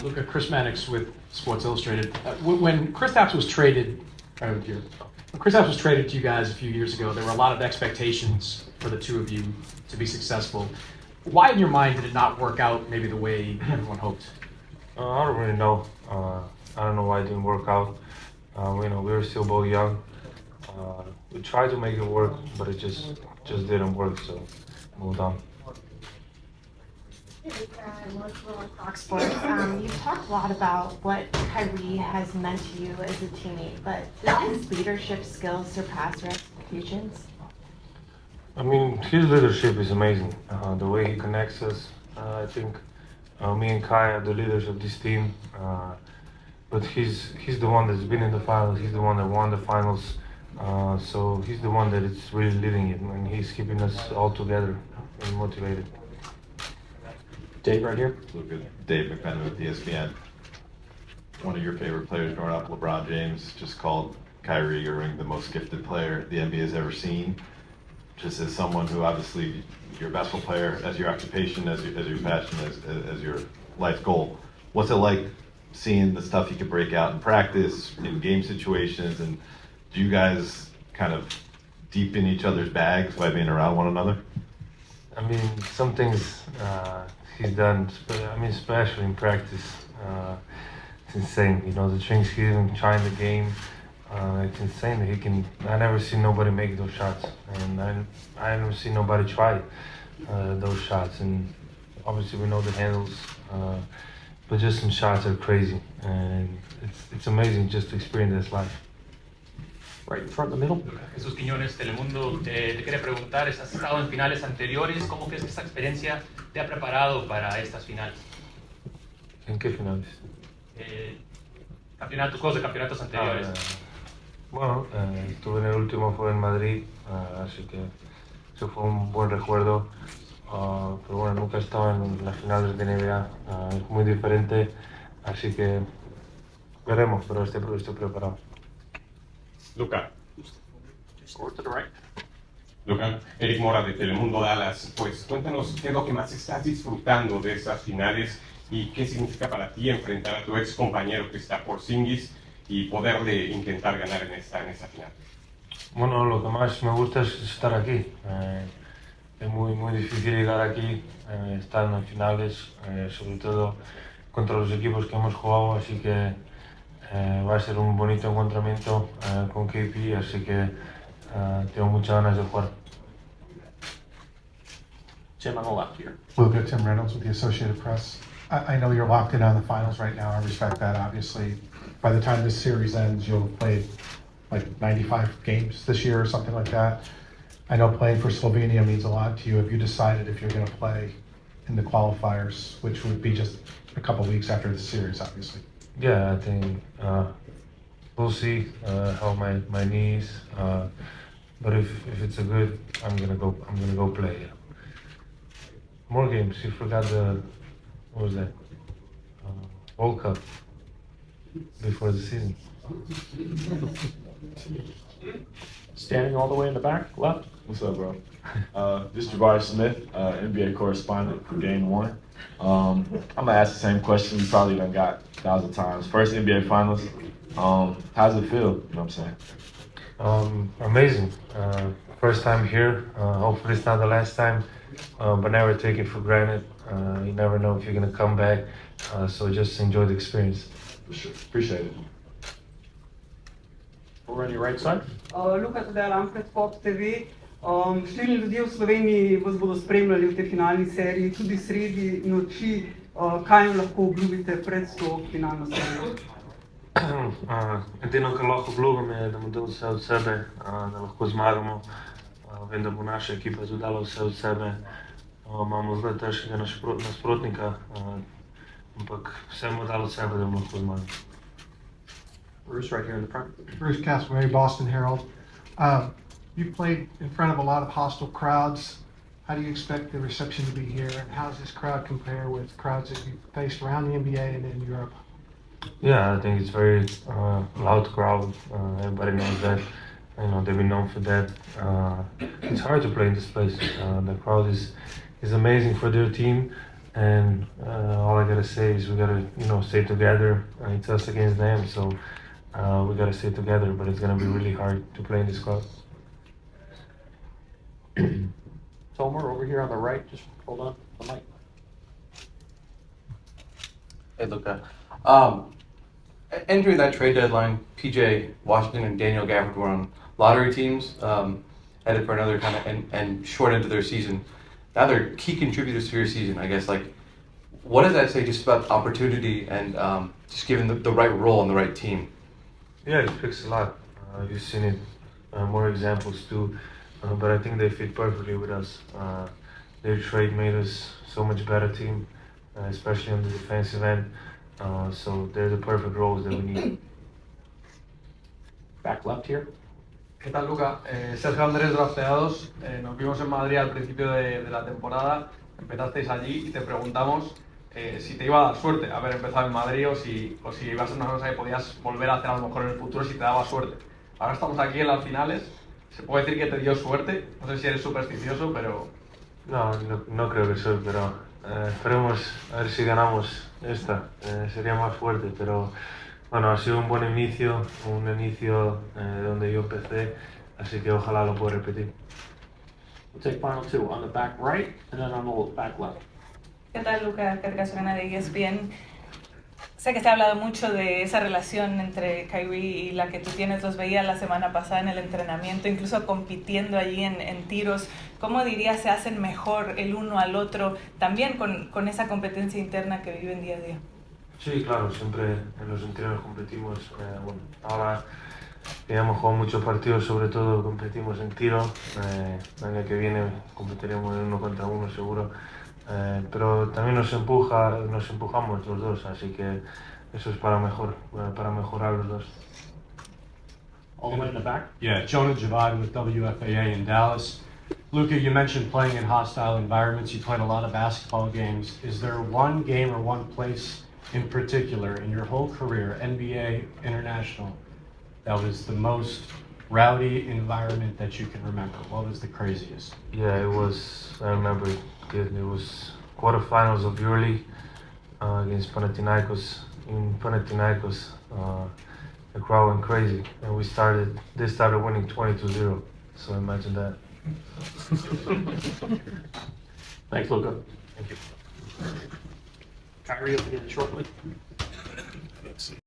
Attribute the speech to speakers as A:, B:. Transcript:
A: Luka, Chris Mannix with Sports Illustrated. When Kristaps was traded, to you guys a few years ago, there were a lot of expectations for the two of you to be successful. Why, in your mind, did it not work out maybe the way everyone hoped?
B: I don't really know. I don't know why it didn't work out. We were still both young. We tried to make it work, but it just didn't work. So moved on.
C: Fox Sports. You've talked a lot about what Kyrie has meant to you as a teammate, but does his leadership skills surpass your expectations?
B: I mean, his leadership is amazing. The way he connects us, I think me and Kai are the leaders of this team. But he's the one that's been in the finals. He's the one that won the finals. So he's the one that is really leading it, and he's keeping us all together and motivated.
A: Dave, right here.
D: Luka, Dave McMenamin with ESPN. One of your favorite players growing up, LeBron James, just called Kyrie Irving the most gifted player the NBA has ever seen. Just as someone who obviously you're a basketball player as your occupation, as your passion, as your life goal. What's it like seeing the stuff you could break out in practice, in game situations, and do you guys kind of deep in each other's bags by being around one another?
B: I mean, some things he's done, especially in practice, it's insane. The things he's even trying the game, it's insane that he can. I never see nobody make those shots, and I never see nobody try those shots. And obviously we know the handles, but just some shots are crazy, and it's amazing just to experience this live.
A: Right in front, in the middle.
E: Jesús Quiñones, Telemundo, te quiere preguntar, has estado en finales anteriores, ¿cómo crees que esta experiencia te ha preparado para estas finales?
B: ¿En qué finales?
E: Juegos de campeonatos anteriores.
B: Bueno, estuve en el último, fue en Madrid, así que eso fue un buen recuerdo. Pero bueno, nunca he estado en las finales de NBA, es muy diferente, así que veremos, pero estoy preparado.
F: Luka.
A: Forward to the right.
F: Luka, Eric Mora de Telemundo Dallas. Pues cuéntanos qué es lo que más estás disfrutando de estas finales y qué significa para ti enfrentar a tu ex compañero Kristaps Porzingis y poderle intentar ganar en esta final.
B: Bueno, lo que más me gusta es estar aquí. Es muy difícil llegar aquí, estar en las finales, sobre todo contra los equipos que hemos jugado, así que va a ser un bonito encontramiento con KP, así que tengo muchas ganas de jugar.
A: Jim on the left here.
G: Luka, Tim Reynolds with the Associated Press. I know you're locked in on the finals right now. I respect that, obviously. By the time this series ends, you'll have played like 95 games this year or something like that. I know playing for Slovenia means a lot to you. Have you decided if you're going to play in the qualifiers, which would be just a couple weeks after the series, obviously?
B: Yeah, I think we'll see how my knees. But if it's a good, I'm gonna go play. Yeah. More games. You forgot what was that? World Cup before the season.
A: Standing all the way in the back, left.
H: What's up, bro? This is Jabari Smith, NBA correspondent for Game 1. I'm gonna ask the same question you probably done got 1,000 times. First NBA Finals. How's it feel? You know what I'm saying?
B: Amazing. First time here. Hopefully it's not the last time, but never take it for granted. You never know if you're gonna come back, so just enjoy the experience.
H: For sure. Appreciate it.
A: Over on your right side.
I: Luka, sedaj ram pred Fox TV. Številni ljudje v Sloveniji vas bodo spremljali v tej finalni seriji, tudi sredi noči. Kaj jim lahko obljubite pred to finalno serijo?
B: Edino, kar lahko obljubim, je, da bomo dali vse od sebe, da lahko zmagamo. Vem, da bo naša ekipa tudi dala vse od sebe. Imamo zelo težkega nasprotnika, ampak vse bomo dali od sebe, da bomo lahko zmagali.
A: Bruce right here in the front.
G: Bruce Castlemaine, Boston Herald. You played in front of a lot of hostile crowds. How do you expect the reception to be here, and how does this crowd compare with crowds that you faced around the NBA and in Europe?
B: Yeah, I think it's very loud crowd. Everybody knows that. They've been known for that. It's hard to play in this place. The crowd is amazing for their team. And all I gotta say is we gotta, stay together. It's us against them, so we gotta stay together. But it's gonna be really hard to play in this club.
A: Tomer, over here on the right, just hold on the mic.
J: Hey, Luka. Entering that trade deadline, PJ Washington and Daniel Gafford were on lottery teams, headed for another kind of and short into their season. Now they're key contributors to your season, I guess. Like, what does that say just about opportunity and just given the right role on the right team?
B: Yeah, it speaks a lot. You've seen it, more examples too. But I think they fit perfectly with us. Their trade made us so much better team, especially on the defensive end. So they're the perfect roles that we need.
A: Back left here.
K: ¿Qué tal, Luka? Sergio Andrés drafteados. Nos vimos en Madrid al principio de la temporada. Empezasteis allí y te preguntamos si te iba a dar suerte haber empezado en Madrid o si iba a ser una cosa que podías volver a hacer a lo mejor en el futuro si te daba suerte. Ahora estamos aquí en las finales. ¿Se puede decir que te dio suerte? No sé si eres supersticioso, pero...
B: No creo que soy, pero esperemos a ver si ganamos esta. Sería más fuerte, pero bueno, ha sido un buen inicio, donde yo empecé, así que ojalá lo pueda repetir.
A: We'll take final two on the back right and then on the back left.
L: ¿Qué tal, Luka? Carga Serena de ESPN. Sé que se ha hablado mucho de esa relación entre Kyrie y la que tú tienes. Los veía la semana pasada en el entrenamiento, incluso compitiendo allí en tiros. ¿Cómo dirías se hacen mejor el uno al otro, también con esa competencia interna que viven día a día?
B: Sí, claro, siempre en los entrenos competimos. Ahora que hemos jugado muchos partidos, sobre todo competimos en tiro. El año que viene competiremos en 1 contra 1 seguro. Pero también nos empujamos los dos, así que eso es para mejorar los dos.
A: All the way in the back.
M: Yeah, Jonah Javad with WFAA in Dallas. Luka, you mentioned playing in hostile environments. You played a lot of basketball games. Is there one game or one place in particular in your whole career, NBA, international, that was the most rowdy environment that you can remember? What was the craziest?
B: Yeah, I remember it good. It was quarterfinals of EuroLeague against Panathinaikos. In Panathinaikos, the crowd went crazy, and they started winning 20-0. So imagine that.
A: Thanks, Luka.
B: Thank you.
A: Kyrie up again shortly.
N: Let's see.